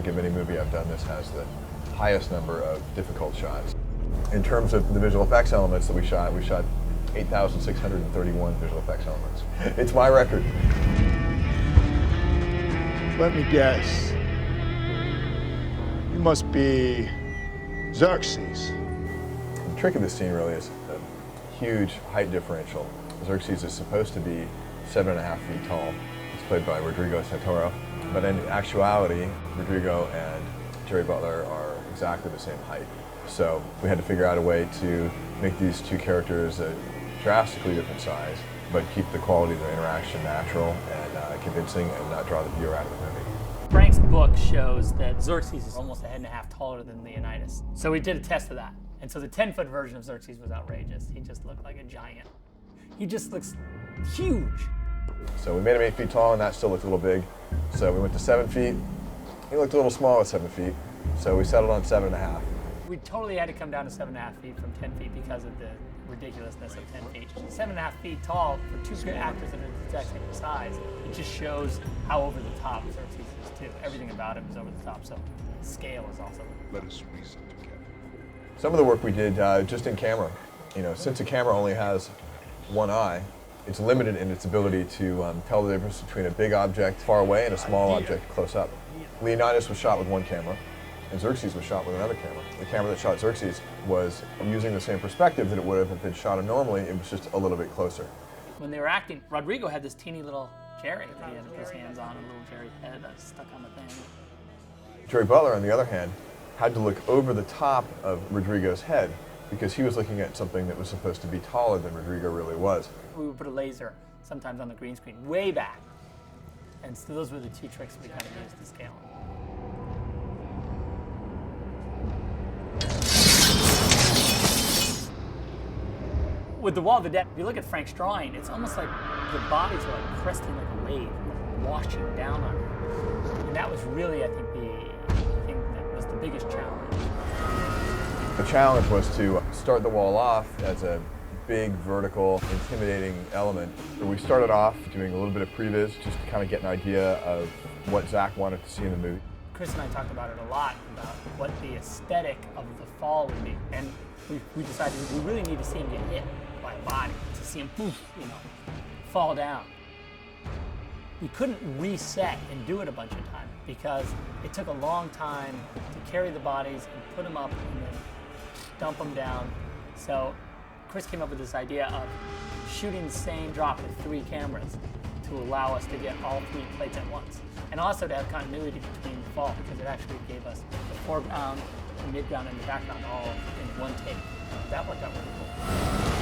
think of any movie I've done this has the highest number of difficult shots. In terms of the visual effects elements that we shot 8,631 visual effects elements. It's my record. Let me guess. You must be Xerxes. The trick of this scene really is a huge height differential. Xerxes is supposed to be 7.5 feet tall. He's played by Rodrigo Santoro. But in actuality, Rodrigo and Gerard Butler are exactly the same height. So we had to figure out a way to make these two characters a drastically different size, but keep the quality of the interaction natural and convincing and not draw the viewer out of the movie. Frank's book shows that Xerxes is almost 1.5 heads taller than Leonidas. So we did a test of that. And so the 10-foot version of Xerxes was outrageous. He just looked like a giant. He just looks huge. So we made him 8 feet tall, and that still looked a little big. So we went to 7 feet. He looked a little small at 7 feet. So we settled on 7.5. We totally had to come down to 7.5 feet from 10 feet because of the ridiculousness of 10 feet. 7.5 feet tall for two good actors that are the exact same size. It just shows how over the top Xerxes is too. Everything about him is over the top, so scale is also. Let us reason together. Some of the work we did just in camera. You know, since a camera only has one eye, it's limited in its ability to tell the difference between a big object far away and a small object close up. Leonidas was shot with one camera, and Xerxes was shot with another camera. The camera that shot Xerxes was using the same perspective that it would have if been shot normally. It was just a little bit closer. When they were acting, Rodrigo had this teeny little cherry that he had to put his hands on, a little cherry head stuck on the thing. Gerard Butler, on the other hand, had to look over the top of Rodrigo's head because he was looking at something that was supposed to be taller than Rodrigo really was. We would put a laser sometimes on the green screen, way back. And so those were the two tricks we kind of used to scale them. With the Wall of the Dead, if you look at Frank's drawing, it's almost like the bodies are like cresting like a wave, washing down on you. And that was really, I think, the thing that was the biggest challenge. The challenge was to start the wall off as a big, vertical, intimidating element. We started off doing a little bit of previs just to kind of get an idea of what Zach wanted to see in the movie. Chris and I talked about it a lot, about what the aesthetic of the fall would be. And we decided we really need to see him get hit by a body, to see him poof, fall down. We couldn't reset and do it a bunch of times because it took a long time to carry the bodies and put them up and then dump them down. So Chris came up with this idea of shooting the same drop with 3 cameras to allow us to get all 3 plates at once. And also to have continuity between the fall because it actually gave us the foreground, the midground, and the background all in one take. That worked out really cool.